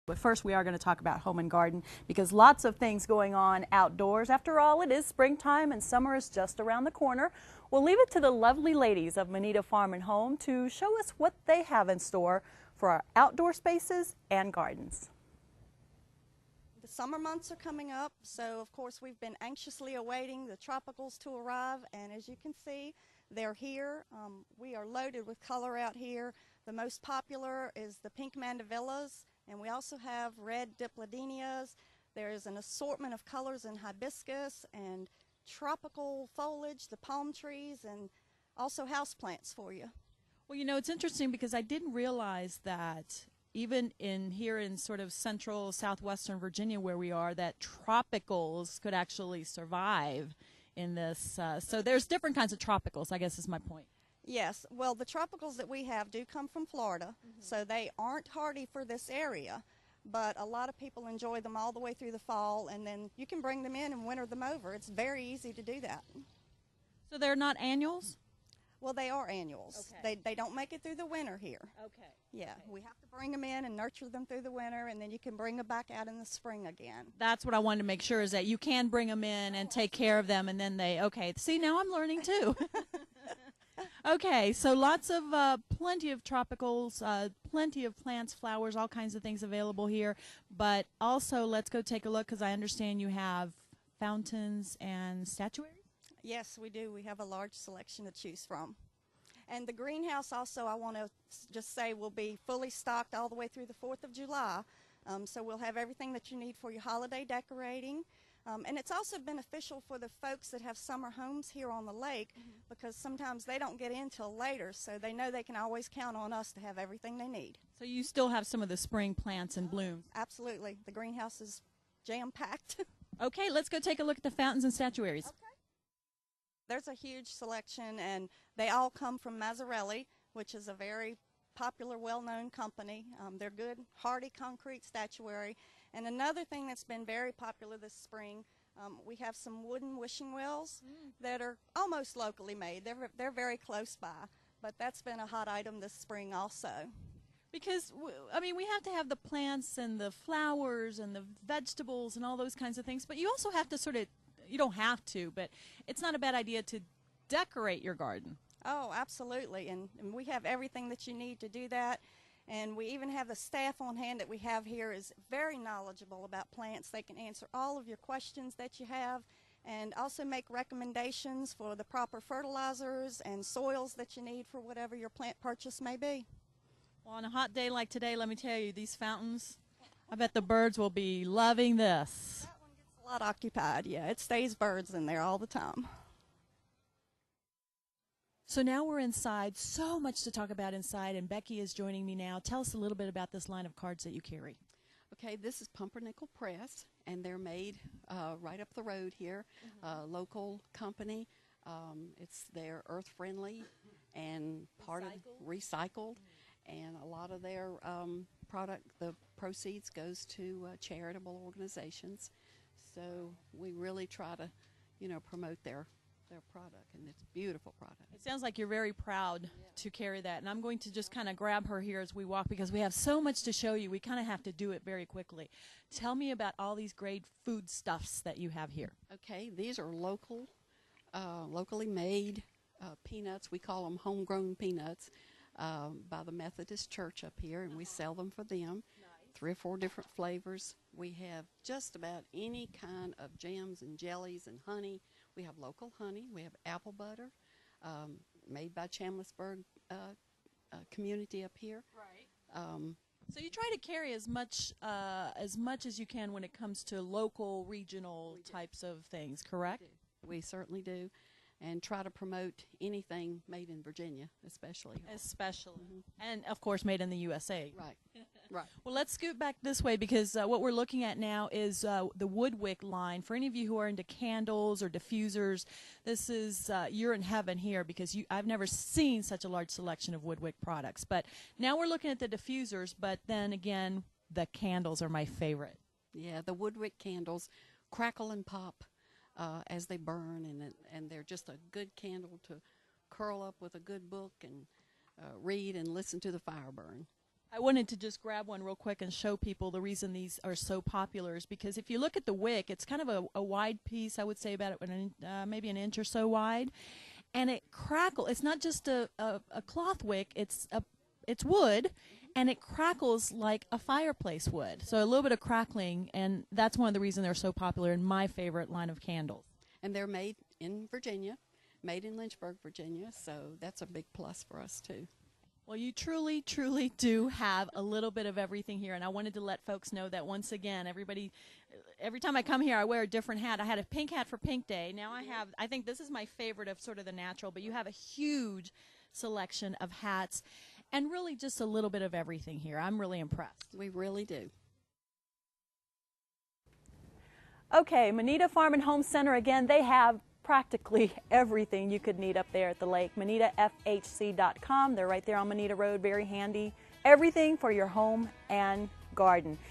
But first we are going to talk about home and garden because lots of things going on outdoors. After all, it is springtime and summer is just around the corner. We'll leave it to the lovely ladies of Moneta Farm and Home to show us what they have in store for our outdoor spaces and gardens. The summer months are coming up, so of course we've been anxiously awaiting the tropicals to arrive, and as you can see, they're here. We are loaded with color out here. The most popular is the pink mandevillas, and we also have red dipladenias. There's an assortment of colors in hibiscus and tropical foliage, the palm trees, and also houseplants for you. Well, you know, it's interesting because I didn't realize that even here in sort of central southwestern Virginia where we are, that tropicals could actually survive in this. So there's different kinds of tropicals, I guess is my point. Yes, well, the tropicals that we have do come from Florida, so they aren't hardy for this area, but a lot of people enjoy them all the way through the fall, and then you can bring them in and winter them over. It's very easy to do that. So they're not annuals? Well, they are annuals. Okay. They don't make it through the winter here. Okay. Yeah, we have to bring them in and nurture them through the winter, and then you can bring them back out in the spring again. That's what I wanted to make sure is that you can bring them in and take care of them, and then okay, see, now I'm learning too. Okay, so lots of, plenty of tropicals, plenty of plants, flowers, all kinds of things available here. But also, let's go take a look because I understand you have fountains and statuaries? Yes, we do. We have a large selection to choose from. And the greenhouse also, I want to just say, will be fully stocked all the way through the 4th of July. So we'll have everything that you need for your holiday decorating. And it's also beneficial for the folks that have summer homes here on the lake because sometimes they don't get in till later, so they know they can always count on us to have everything they need. So you still have some of the spring plants and blooms? Absolutely. The greenhouse is jam-packed. Okay, let's go take a look at the fountains and statuaries. Okay. There's a huge selection, and they all come from Mazzarelli, which is a very popular, well-known company. They're good, hardy concrete statuary. And another thing that's been very popular this spring, we have some wooden wishing wells that are almost locally made. They're very close by, but that's been a hot item this spring also. Because, I mean, we have to have the plants and the flowers and the vegetables and all those kinds of things, but you also have to sort of, you don't have to, but it's not a bad idea to decorate your garden. Oh, absolutely, and we have everything that you need to do that. And we even have the staff on hand that we have here is very knowledgeable about plants. They can answer all of your questions that you have and also make recommendations for the proper fertilizers and soils that you need for whatever your plant purchase may be. Well, on a hot day like today, let me tell you, these fountains, I bet the birds will be loving this. That one gets a lot occupied, yeah. It stays birds in there all the time. So now we're inside, so much to talk about inside, and Becky is joining me now. Tell us a little bit about this line of cards that you carry. Okay, this is Pumpernickel Press, and they're made right up the road here, local company. They're earth-friendly and part of recycled, and a lot of their the proceeds goes to charitable organizations. So we really try to, promote their product, and it's a beautiful product. It sounds like you're very proud to carry that, and I'm going to just kind of grab her here as we walk because we have so much to show you. We kind of have to do it very quickly. Tell me about all these great foodstuffs that you have here. Okay, these are locally made peanuts. We call them homegrown peanuts by the Methodist Church up here, and we sell them for them. Nice. 3 or 4 different flavors. We have just about any kind of jams and jellies and honey. We have local honey. We have apple butter made by Chamblissburg community up here. Right. So you try to carry as much as you can when it comes to local, regional types of things, correct? We certainly do, and try to promote anything made in Virginia, especially. And of course made in the USA. Right. Right. Well, let's scoot back this way because what we're looking at now is the Woodwick line. For any of you who are into candles or diffusers, this is you're in heaven here because I've never seen such a large selection of Woodwick products. But now we're looking at the diffusers, but then again, the candles are my favorite. Yeah, the Woodwick candles crackle and pop as they burn, and they're just a good candle to curl up with a good book and read and listen to the fire burn. I wanted to just grab one real quick and show people the reason these are so popular is because if you look at the wick, it's kind of a wide piece, I would say about maybe an inch or so wide, and it crackles. It's not just a cloth wick, it's wood, and it crackles like a fireplace would. So a little bit of crackling, and that's one of the reasons they're so popular in my favorite line of candles. And they're made in Virginia, made in Lynchburg, Virginia, so that's a big plus for us too. Well, you truly, truly do have a little bit of everything here, and I wanted to let folks know that once again, every time I come here, I wear a different hat. I had a pink hat for Pink Day. Now I think this is my favorite of sort of the natural, but you have a huge selection of hats and really just a little bit of everything here. I'm really impressed. We really do. Okay, Moneta Farm and Home Center, again, they have practically everything you could need up there at the lake. MonetaFHC.com. They're right there on Moneta Road, very handy. Everything for your home and garden.